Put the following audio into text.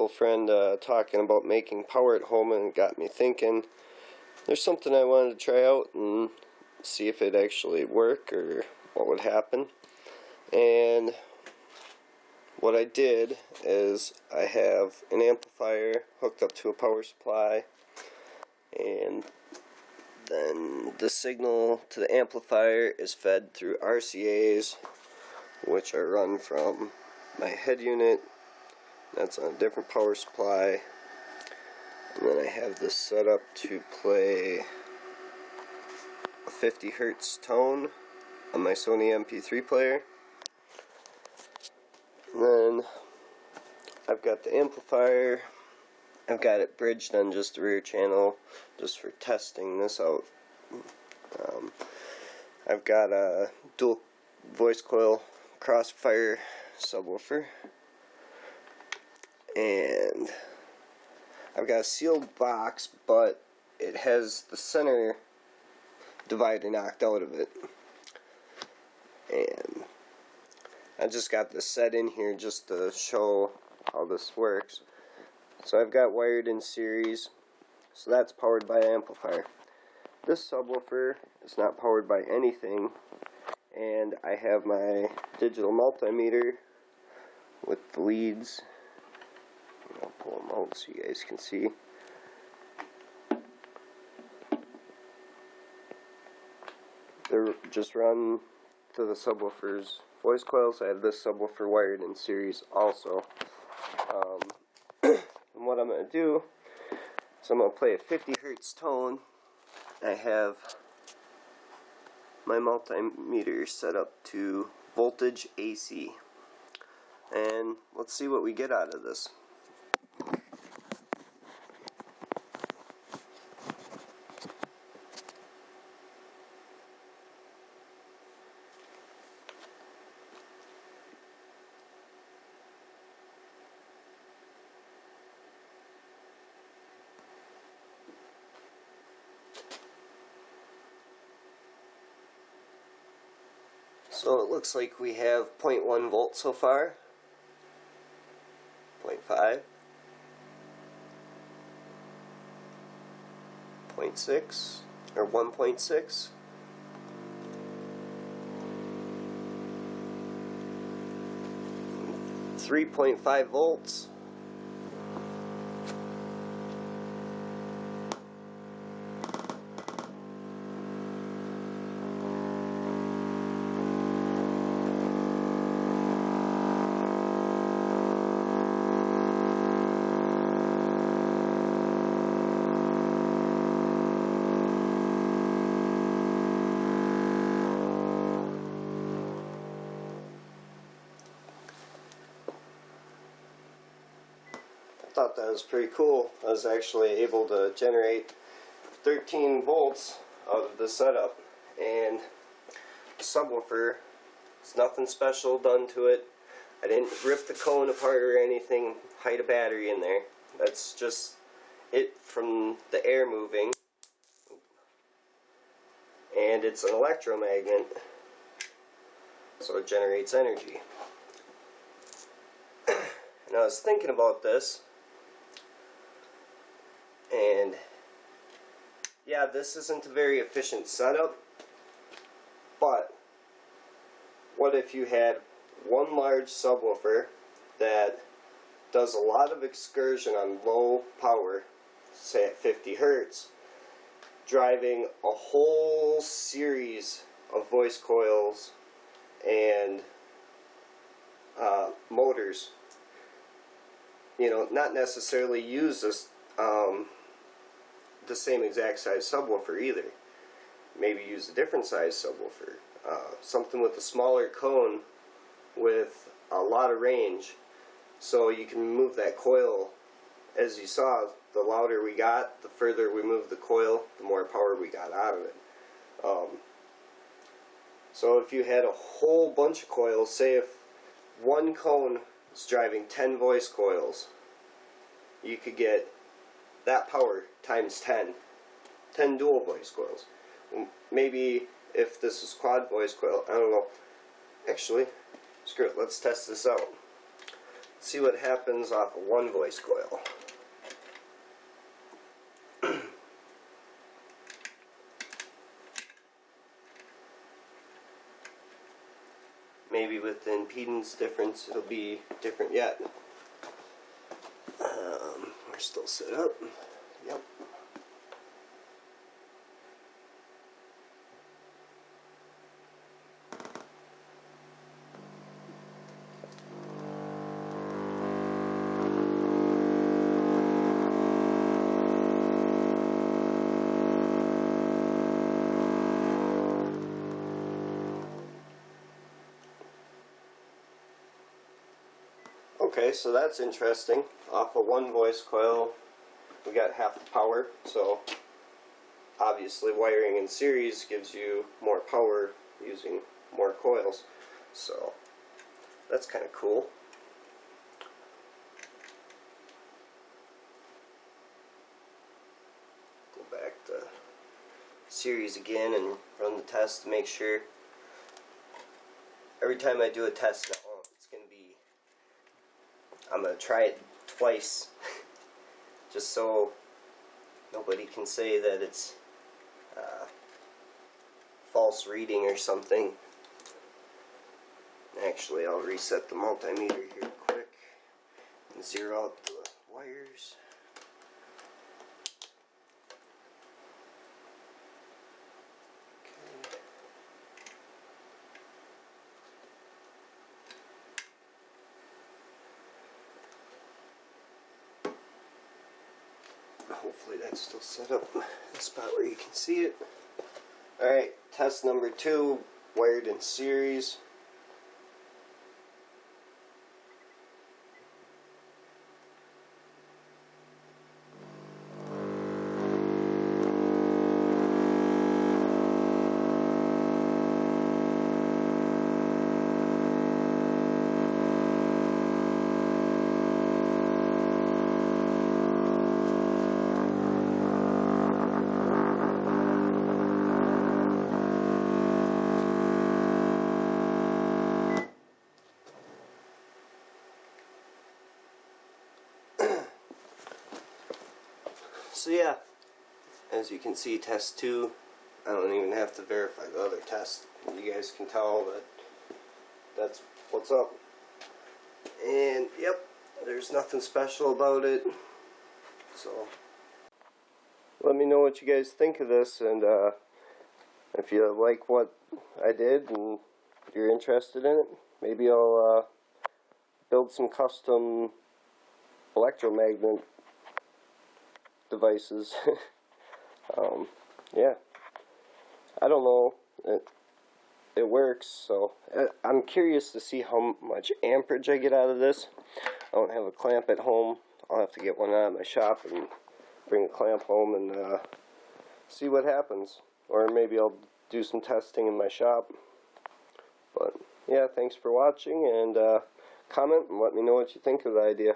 mechanical friend talking about making power at home, and it got me thinking there's something I wanted to try out and see if it actually work or what would happen. And what I did is I have an amplifier hooked up to a power supply, and then the signal to the amplifier is fed through RCAs, which are run from my head unit. That's on a different power supply. And then I have this set up to play a 50 Hertz tone on my Sony MP3 player. And then I've got the amplifier. I've got it bridged on just the rear channel, just for testing this out. I've got a dual voice coil crossfire subwoofer, and I've got a sealed box, but it has the center divider knocked out of it. And I just got this set in here just to show how this works. So I've got wired in series, so that's powered by an amplifier. This subwoofer is not powered by anything, and I have my digital multimeter with the leads. I'll pull them out so you guys can see. They're just run to the subwoofer's voice coils. I have this subwoofer wired in series also. And what I'm going to do is I'm going to play a 50 Hertz tone. I have my multimeter set up to voltage AC. And let's see what we get out of this. So it looks like we have 0.1 volt so far, 0.5, 0.6, or 1.6, 3.5 volts, I thought that was pretty cool. I was actually able to generate 13 volts out of the setup, and the subwoofer, it's nothing special done to it. I didn't rip the cone apart or anything, hide a battery in there. That's just it from the air moving, and it's an electromagnet, so it generates energy. And I was thinking about this, and yeah, this isn't a very efficient setup, but what if you had one large subwoofer that does a lot of excursion on low power, say at 50 Hertz, driving a whole series of voice coils and motors. You know, not necessarily use this the same exact size subwoofer either. Maybe use a different size subwoofer, something with a smaller cone with a lot of range, so you can move that coil. As you saw, the louder we got, the further we moved the coil, the more power we got out of it. So if you had a whole bunch of coils, say if one cone is driving 10 voice coils, you could get that power times 10 dual voice coils. Maybe if this is quad voice coil, I don't know. Actually, screw it, let's test this out. see what happens off a 1-voice coil. Maybe with the impedance difference it'll be different yet. We're still set up. Yep. Okay, so that's interesting. Off a 1-voice coil, we got half the power, so obviously wiring in series gives you more power using more coils. So that's kind of cool. Go back to series again and run the test to make sure. Every time I do a test now, I'm going to try it twice just so nobody can say that it's false reading or something. Actually, I'll reset the multimeter here quick and zero out the wires. Hopefully that's still set up in the spot where you can see it. Alright, test number 2, wired in series. So yeah, as you can see, test 2, I don't even have to verify the other test. You guys can tell that that's what's up. And yep, there's nothing special about it. So let me know what you guys think of this, and if you like what I did and you're interested in it, maybe I'll build some custom electromagnet devices. Yeah, I don't know, it works, so I'm curious to see how much amperage I get out of this. I don't have a clamp at home. I'll have to get one out of my shop and bring a clamp home and see what happens, or maybe I'll do some testing in my shop. But yeah, thanks for watching, and comment and let me know what you think of the idea.